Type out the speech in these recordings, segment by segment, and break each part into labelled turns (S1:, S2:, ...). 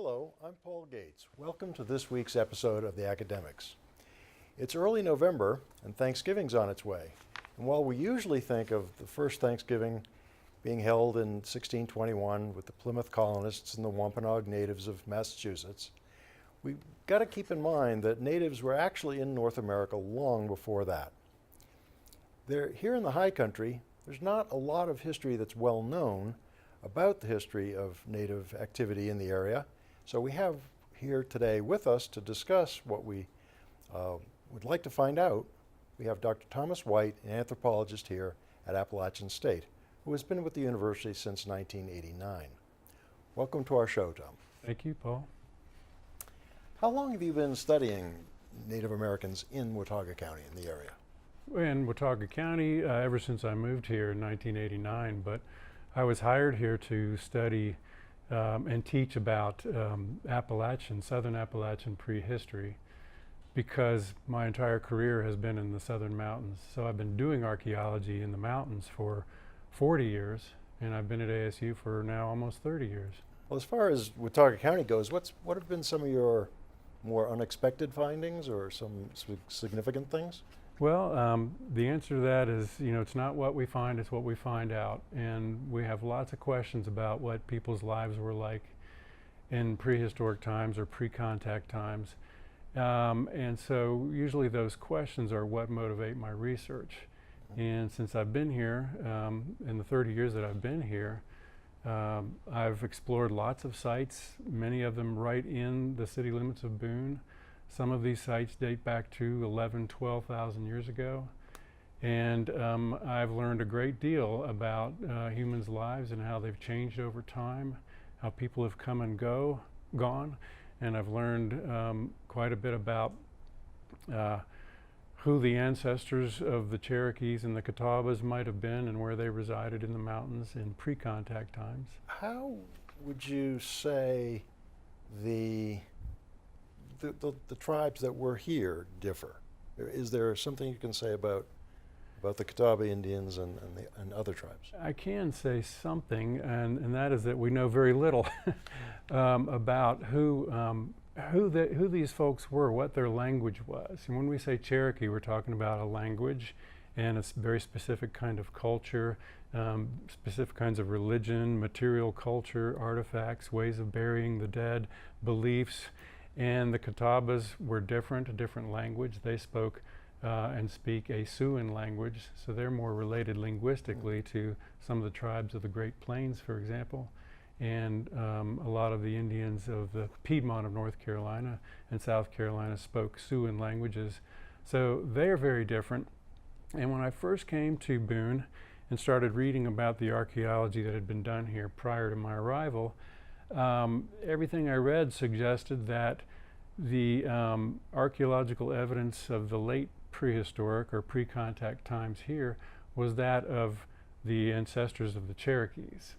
S1: Hello, I'm Paul Gates. Welcome to this week's episode of The Academics. It's early November and Thanksgiving's on its way. And while we usually think of the first Thanksgiving being held in 1621 with the Plymouth colonists and the Wampanoag natives of Massachusetts, we've got to keep in mind that natives were actually in North America long before that. Here in the high country, there's not a lot of history that's well known about the history of native activity in the area. So we have here today with us to discuss what we would like to find out. We have Dr. Thomas Whyte, an anthropologist here at Appalachian State, who has been with the university since 1989. Welcome to our show, Tom.
S2: Thank you, Paul.
S1: How long have you been studying Native Americans in Watauga County, in the area?
S2: In Watauga County, ever since I moved here in 1989, but I was hired here to study and teach about Southern Appalachian prehistory, because my entire career has been in the southern mountains. So I've been doing archaeology in the mountains for 40 years, and I've been at ASU for now almost 30 years.
S1: Well, as far as Watauga County goes, what have been some of your more unexpected findings or some significant things?
S2: Well, the answer to that is, it's not what we find, it's what we find out. And we have lots of questions about what people's lives were like in prehistoric times or pre-contact times. And so usually those questions are what motivate my research. And since I've been here, in the 30 years that I've been here, I've explored lots of sites, many of them right in the city limits of Boone. Some of these sites date back to 11,000, 12,000 years ago. And I've learned a great deal about humans' lives and how they've changed over time, how people have come and gone. And I've learned quite a bit about who the ancestors of the Cherokees and the Catawbas might have been and where they resided in the mountains in pre-contact times.
S1: How would you say the tribes that were here differ? Is there something you can say about the Catawba Indians and other tribes?
S2: I can say something, and that is that we know very little about who these folks were, what their language was. And when we say Cherokee, we're talking about a language and a very specific kind of culture, specific kinds of religion, material culture, artifacts, ways of burying the dead, beliefs. And the Catawbas were different, a different language. They spoke and speak a Siouan language, so they're more related linguistically to some of the tribes of the Great Plains, for example. And a lot of the Indians of the Piedmont of North Carolina and South Carolina spoke Siouan languages. So they're very different. And when I first came to Boone and started reading about the archaeology that had been done here prior to my arrival, everything I read suggested that the archaeological evidence of the late prehistoric or pre-contact times here was that of the ancestors of the Cherokees.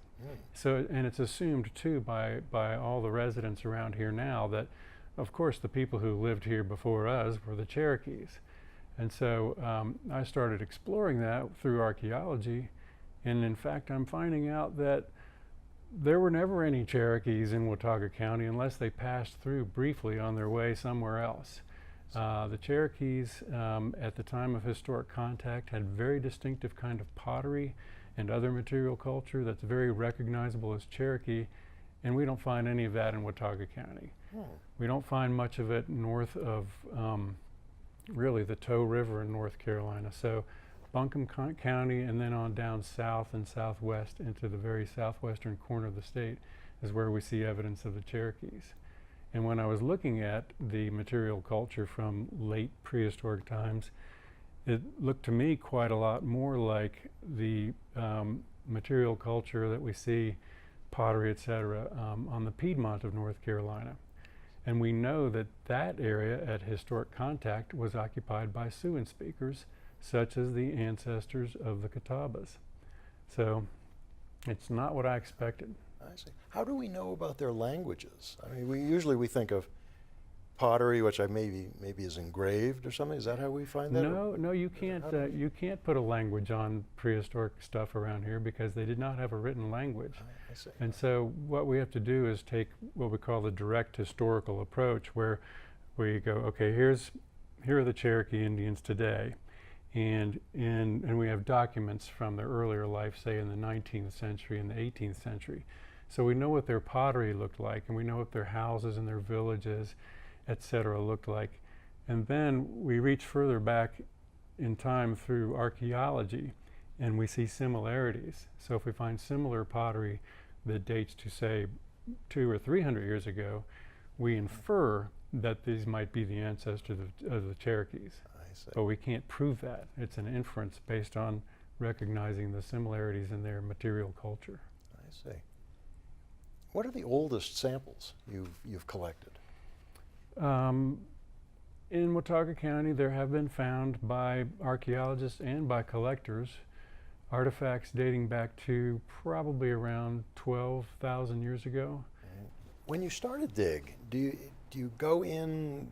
S2: So, and it's assumed too by all the residents around here now that, of course, the people who lived here before us were the Cherokees. And so I started exploring that through archaeology, and in fact I'm finding out that there were never any Cherokees in Watauga County unless they passed through briefly on their way somewhere else. The Cherokees at the time of historic contact had very distinctive kind of pottery and other material culture that's very recognizable as Cherokee, and we don't find any of that in Watauga County. We don't find much of it north of really the Tow River in North Carolina. So Buncombe County and then on down south and southwest into the very southwestern corner of the state is where we see evidence of the Cherokees. And when I was looking at the material culture from late prehistoric times, it looked to me quite a lot more like the material culture that we see, pottery, etc., on the Piedmont of North Carolina. And we know that that area at historic contact was occupied by Siouan speakers, such as the ancestors of the Catawbas. So it's not what I expected.
S1: I see. How do we know about their languages? I mean, usually we think of pottery, which I maybe is engraved or something? Is that how we find that?
S2: No, you can't. You can't put a language on prehistoric stuff around here because they did not have a written language.
S1: I see.
S2: And so what we have to do is take what we call the direct historical approach, where we go, okay, here are the Cherokee Indians today, and we have documents from their earlier life, say in the 19th century and the 18th century. So we know what their pottery looked like, and we know what their houses and their villages, etc., looked like. And then we reach further back in time through archaeology, and we see similarities. So if we find similar pottery that dates to, say, 200 or 300 years ago, we infer that these might be the ancestors of the Cherokees.
S1: I see.
S2: But we can't prove that. It's an inference based on recognizing the similarities in their material culture.
S1: I see. What are the oldest samples you've collected?
S2: In Watauga County, there have been found by archaeologists and by collectors artifacts dating back to probably around 12,000 years ago.
S1: When you start a dig, do you go in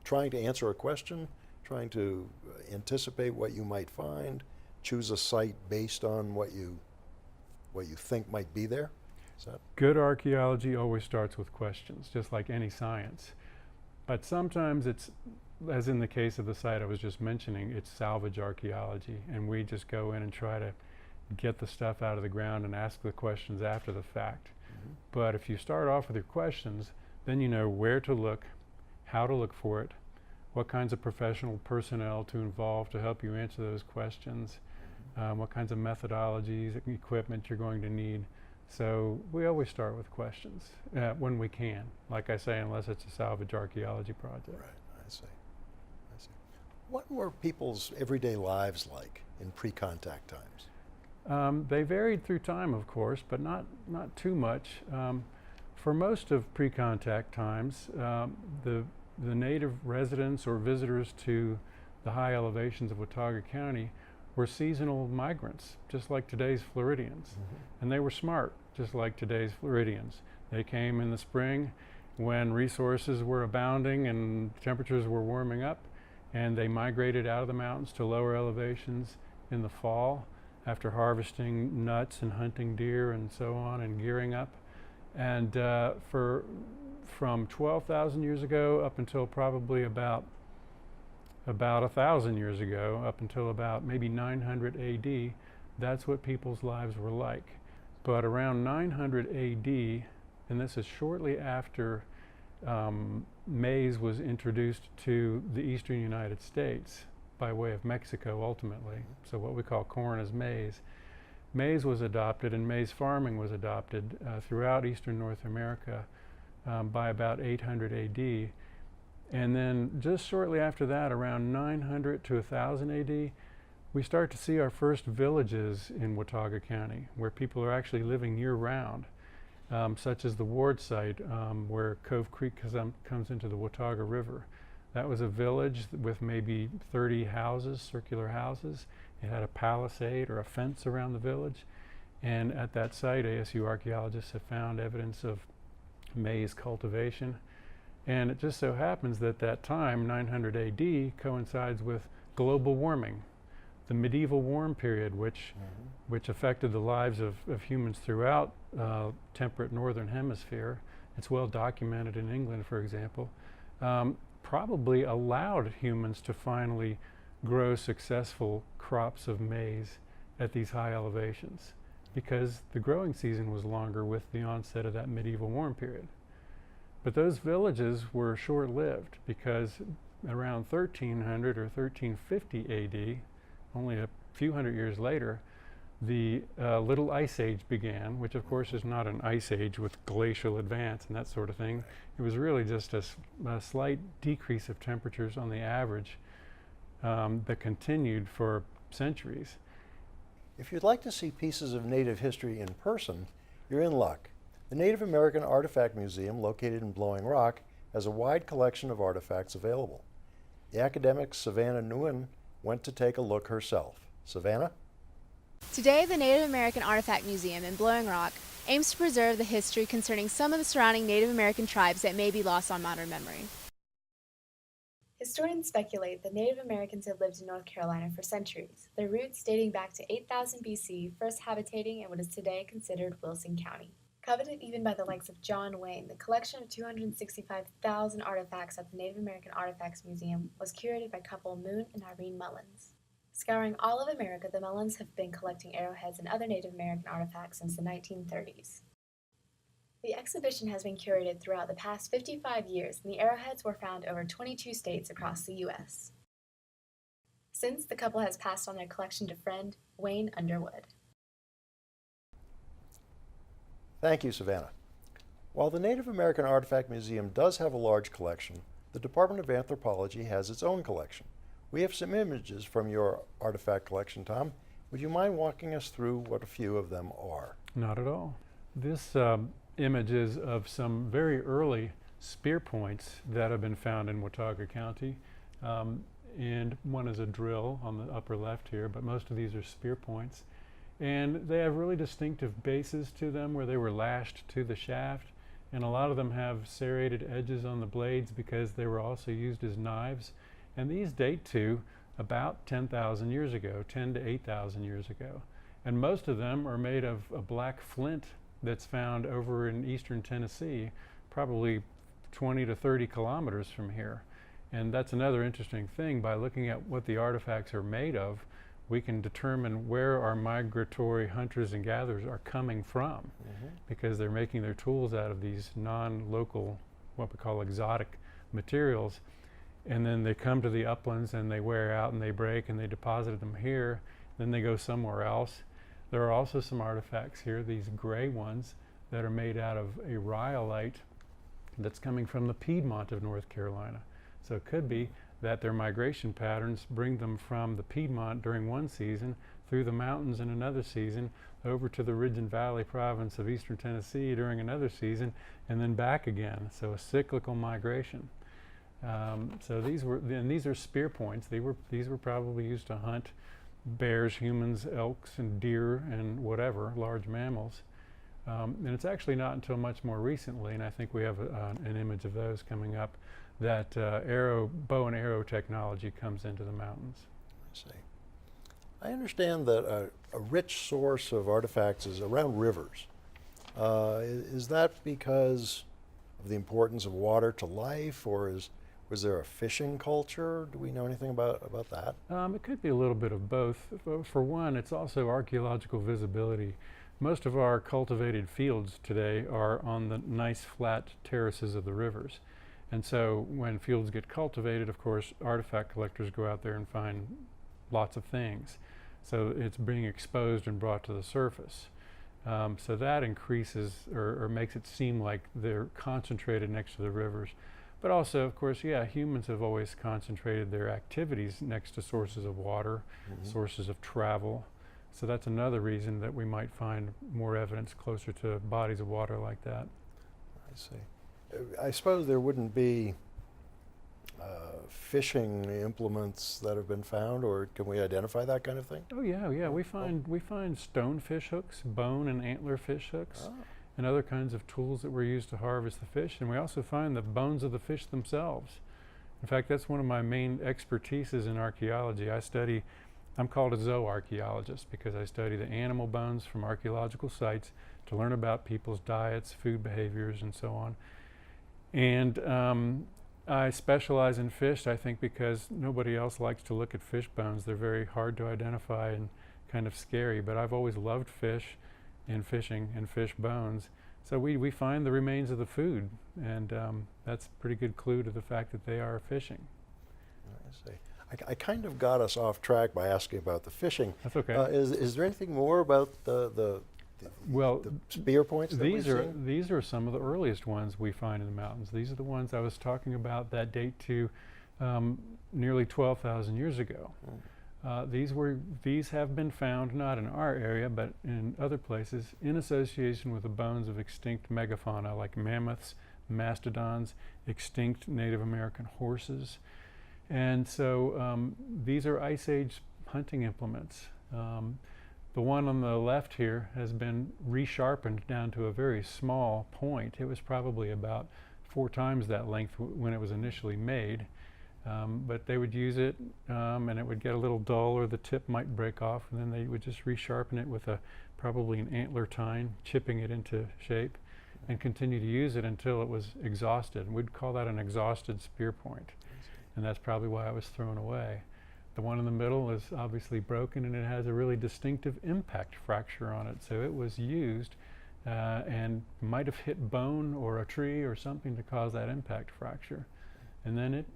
S1: trying to answer a question, trying to anticipate what you might find, choose a site based on what you think might be there? Is that
S2: Good archaeology always starts with questions, just like any science. But sometimes it's, as in the case of the site I was just mentioning, it's salvage archaeology, and we just go in and try to get the stuff out of the ground and ask the questions after the fact.
S1: Mm-hmm.
S2: But if you start off with your questions, then you know where to look, how to look for it, what kinds of professional personnel to involve to help you answer those questions, what kinds of methodologies, equipment you're going to need. So we always start with questions when we can, like I say, unless it's a salvage archaeology project.
S1: Right, I see. I see. What were people's everyday lives like in pre-contact times?
S2: They varied through time, of course, but not too much. For most of pre-contact times, the native residents or visitors to the high elevations of Watauga County were seasonal migrants, just like today's Floridians.
S1: Mm-hmm.
S2: And they were smart, just like today's Floridians. They came in the spring when resources were abounding and temperatures were warming up, and they migrated out of the mountains to lower elevations in the fall after harvesting nuts and hunting deer and so on and gearing up. And from 12,000 years ago up until probably about 1,000 years ago, up until about maybe 900 AD, that's what people's lives were like. But around 900 AD, and this is shortly after maize was introduced to the eastern United States by way of Mexico ultimately, so what we call corn is maize. Maize was adopted and maize farming was adopted throughout eastern North America by about 800 AD. And then just shortly after that, around 900 to 1000 AD, we start to see our first villages in Watauga County where people are actually living year-round, such as the Ward site where Cove Creek comes into the Watauga River. That was a village with maybe 30 houses, circular houses. It had a palisade or a fence around the village. And at that site, ASU archaeologists have found evidence of maize cultivation. And it just so happens that that time, 900 AD, coincides with global warming, the medieval warm period, which affected the lives of humans throughout temperate northern hemisphere. It's well documented in England, for example. Probably allowed humans to finally grow successful crops of maize at these high elevations because the growing season was longer with the onset of that medieval warm period. But those villages were short-lived because around 1300 or 1350 AD, only a few hundred years later, the Little Ice Age began, which of course is not an ice age with glacial advance and that sort of thing. It was really just a slight decrease of temperatures on the average that continued for centuries.
S1: If you'd like to see pieces of Native history in person, you're in luck. The Native American Artifact Museum, located in Blowing Rock, has a wide collection of artifacts available. The academic Savannah Nguyen went to take a look herself. Savannah?
S3: Today, the Native American Artifact Museum in Blowing Rock aims to preserve the history concerning some of the surrounding Native American tribes that may be lost on modern memory.
S4: Historians speculate that Native Americans had lived in North Carolina for centuries, their roots dating back to 8000 BC, first habitating in what is today considered Wilson County. Coveted even by the likes of John Wayne, the collection of 265,000 artifacts at the Native American Artifacts Museum was curated by couple Moon and Irene Mullins. Scouring all of America, the Mullins have been collecting arrowheads and other Native American artifacts since the 1930s. The exhibition has been curated throughout the past 55 years, and the arrowheads were found over 22 states across the U.S. Since, the couple has passed on their collection to friend Wayne Underwood.
S1: Thank you, Savannah. While the Native American Artifact Museum does have a large collection, the Department of Anthropology has its own collection. We have some images from your artifact collection, Tom. Would you mind walking us through what a few of them are?
S2: Not at all. This image is of some very early spear points that have been found in Watauga County. And one is a drill on the upper left here, but most of these are spear points. And they have really distinctive bases to them where they were lashed to the shaft. And a lot of them have serrated edges on the blades because they were also used as knives. And these date to about 10,000 years ago, 10 to 8,000 years ago. And most of them are made of a black flint that's found over in eastern Tennessee, probably 20 to 30 kilometers from here. And that's another interesting thing. By looking at what the artifacts are made of, we can determine where our migratory hunters and gatherers are coming from, because they're making their tools out of these non-local, what we call exotic materials. And then they come to the uplands and they wear out and they break and they deposit them here. Then they go somewhere else. There are also some artifacts here, these gray ones, that are made out of a rhyolite that's coming from the Piedmont of North Carolina. So it could be that their migration patterns bring them from the Piedmont during one season, through the mountains in another season, over to the Ridge and Valley province of eastern Tennessee during another season, and then back again. So a cyclical migration. So these are spear points. These were probably used to hunt bears, humans, elks, and deer, and whatever, large mammals. And it's actually not until much more recently, and I think we have an image of those coming up, that bow and arrow technology comes into the mountains.
S1: I see. I understand that a rich source of artifacts is around rivers. Is that because of the importance of water to life, or was there a fishing culture? Do we know anything about that?
S2: It could be a little bit of both. For one, it's also archaeological visibility. Most of our cultivated fields today are on the nice flat terraces of the rivers. And so when fields get cultivated, of course, artifact collectors go out there and find lots of things. So it's being exposed and brought to the surface. So that increases or makes it seem like they're concentrated next to the rivers. But also, of course, yeah, humans have always concentrated their activities next to sources of water, sources of travel. So that's another reason that we might find more evidence closer to bodies of water like that.
S1: I see. I suppose there wouldn't be fishing implements that have been found, or can we identify that kind of thing?
S2: Oh yeah. We find stone fish hooks, bone and antler fish hooks, and other kinds of tools that were used to harvest the fish. And we also find the bones of the fish themselves. In fact, that's one of my main expertises in archaeology. I'm called a zooarchaeologist because I study the animal bones from archaeological sites to learn about people's diets, food behaviors, and so on. And I specialize in fish, I think, because nobody else likes to look at fish bones. They're very hard to identify and kind of scary, but I've always loved fish and fishing and fish bones. So we find the remains of the food, and that's a pretty good clue to the fact that they are fishing.
S1: I see. I kind of got us off track by asking about the fishing.
S2: That's okay.
S1: Is there anything more about the spear points that we've seen?
S2: These are some of the earliest ones we find in the mountains. These are the ones I was talking about that date to nearly 12,000 years ago. These have been found not in our area but in other places in association with the bones of extinct megafauna like mammoths, mastodons, extinct Native American horses. And so these are Ice Age hunting implements. The one on the left here has been resharpened down to a very small point. It was probably about 4 times that length when it was initially made. But they would use it, and it would get a little dull, or the tip might break off, and then they would just resharpen it with probably an antler tine, chipping it into shape, and continue to use it until it was exhausted. And we'd call that an exhausted spear point, and that's probably why it was thrown away. The one in the middle is obviously broken, and it has a really distinctive impact fracture on it, so it was used and might have hit bone or a tree or something to cause that impact fracture. And then it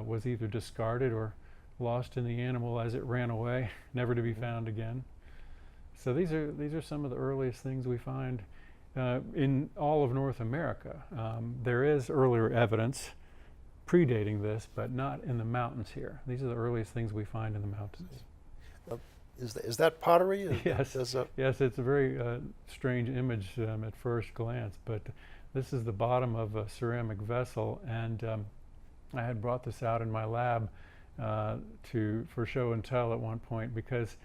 S2: was either discarded or lost in the animal as it ran away, never to be found again. So these are some of the earliest things we find in all of North America. There is earlier evidence predating this, but not in the mountains here. These are the earliest things we find in the mountains.
S1: Is that pottery?
S2: Yes, yes, it's a very strange image at first glance, but this is the bottom of a ceramic vessel, and I had brought this out in my lab for show and tell at one point, because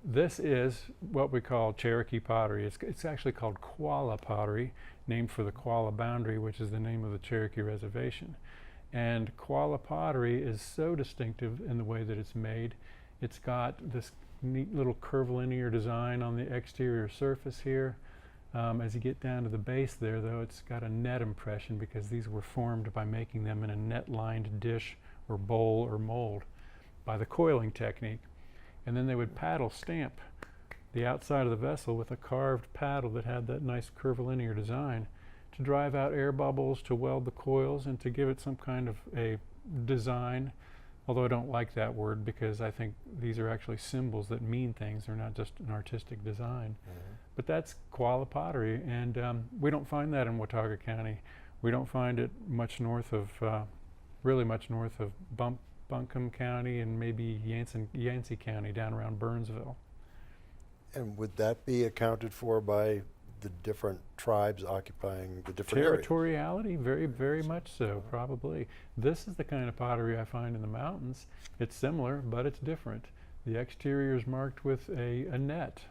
S2: this is what we call Cherokee pottery. It's actually called Qualla pottery, named for the Qualla boundary, which is the name of the Cherokee reservation. And Qualla pottery is so distinctive in the way that it's made. It's got this neat little curvilinear design on the exterior surface here. As you get down to the base there, though, it's got a net impression, because these were formed by making them in a net-lined dish or bowl or mold by the coiling technique. And then they would paddle stamp the outside of the vessel with a carved paddle that had that nice curvilinear design to drive out air bubbles, to weld the coils, and to give it some kind of a design. Although I don't like that word, because I think these are actually symbols that mean things. They're not just an artistic design. But that's Qualla pottery, and we don't find that in Watauga County. We don't find it much north of, really much north of Buncombe County and maybe Yancey County down around Burnsville.
S1: And would that be accounted for by the different tribes occupying the different areas?
S2: Territoriality, very, very much so, probably. This is the kind of pottery I find in the mountains. It's similar, but it's different. The exterior is marked with a net.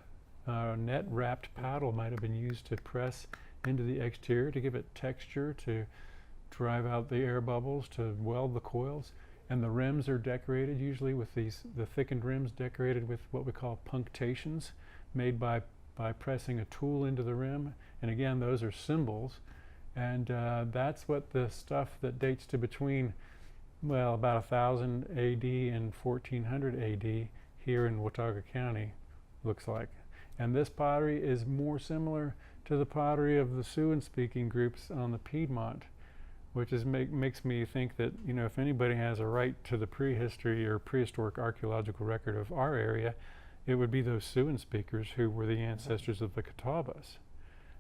S2: Net-wrapped paddle might have been used to press into the exterior to give it texture, to drive out the air bubbles, to weld the coils. And the rims are decorated usually with the thickened rims decorated with what we call punctations, made by pressing a tool into the rim. And again, those are symbols. And that's what the stuff that dates to between, well, about 1000 AD and 1400 AD here in Watauga County looks like. And this pottery is more similar to the pottery of the Siouan-speaking groups on the Piedmont, which makes me think that, you know, if anybody has a right to the prehistory or prehistoric archaeological record of our area, it would be those Siouan speakers who were the ancestors of the Catawbas,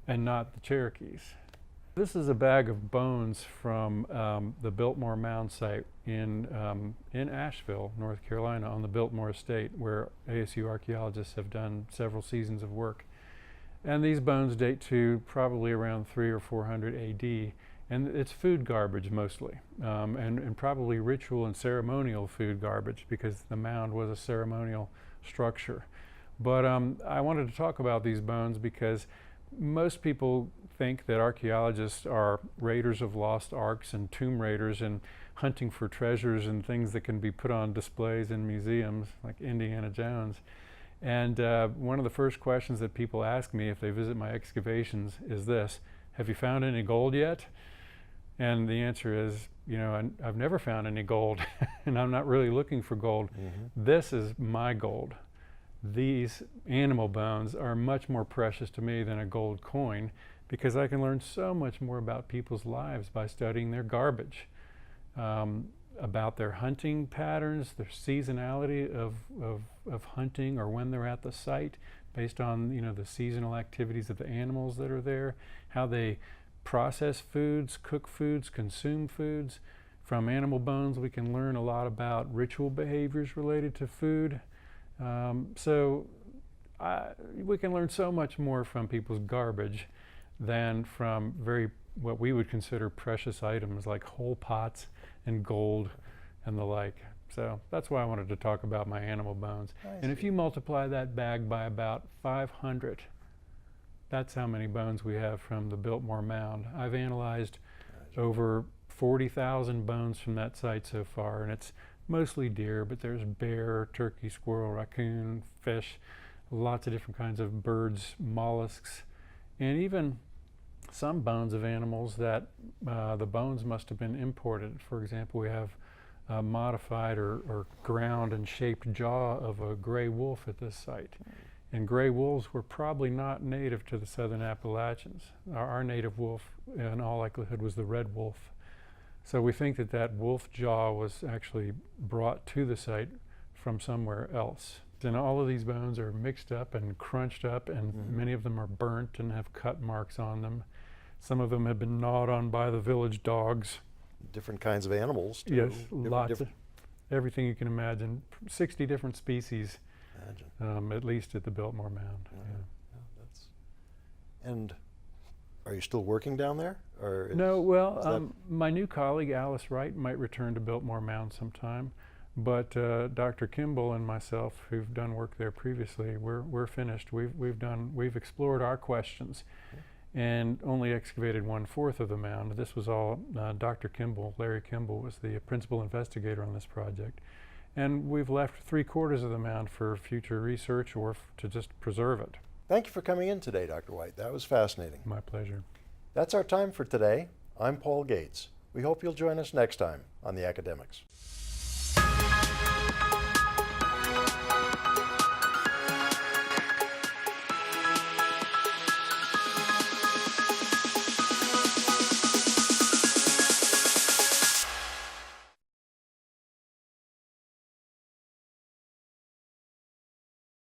S2: and not the Cherokees. This is a bag of bones from the Biltmore Mound site in Asheville, North Carolina, on the Biltmore Estate, where ASU archaeologists have done several seasons of work. And these bones date to probably around 300 or 400 AD. And it's food garbage mostly, and probably ritual and ceremonial food garbage, because the mound was a ceremonial structure. But I wanted to talk about these bones because most people think that archaeologists are raiders of lost arks and tomb raiders and hunting for treasures and things that can be put on displays in museums like Indiana Jones. And one of the first questions that people ask me if they visit my excavations is this: have you found any gold yet? And the answer is, you know, I've never found any gold and I'm not really looking for gold. This is my gold. These animal bones are much more precious to me than a gold coin, because I can learn so much more about people's lives by studying their garbage, about their hunting patterns, their seasonality of hunting, or when they're at the site, based on, you know, the seasonal activities of the animals that are there, how they process foods, cook foods, consume foods. From animal bones, we can learn a lot about ritual behaviors related to food. So we can learn so much more from people's garbage than from what we would consider precious items like whole pots and gold and the like. So that's why I wanted to talk about my animal bones. And if you multiply that bag by about 500, that's how many bones we have from the Biltmore Mound. I've analyzed over 40,000 bones from that site so far, and it's mostly deer, but there's bear, turkey, squirrel, raccoon, fish, lots of different kinds of birds, mollusks, and even some bones of animals that the bones must have been imported. For example, we have a modified or ground and shaped jaw of a gray wolf at this site. And gray wolves were probably not native to the southern Appalachians. Our native wolf, in all likelihood, was the red wolf. So we think that that wolf jaw was actually brought to the site from somewhere else. And all of these bones are mixed up and crunched up, and many of them are burnt and have cut marks on them. Some of them have been gnawed on by the village dogs.
S1: Different kinds of animals, too.
S2: Yes, lots of everything you can imagine. 60 different species, at least at the Biltmore Mound.
S1: And are you still working down there? Or
S2: No, well, my new colleague, Alice Wright, might return to Biltmore Mound sometime. But Dr. Kimball and myself, who've done work there previously, we're finished. We've explored our questions, and only excavated 1/4 of the mound. This was all Dr. Kimball. Larry Kimball was the principal investigator on this project, and we've left 3/4 of the mound for future research or to just preserve it.
S1: Thank you for coming in today, Dr. Whyte. That was fascinating.
S2: My pleasure.
S1: That's our time for today. I'm Paul Gates. We hope you'll join us next time on The Academics.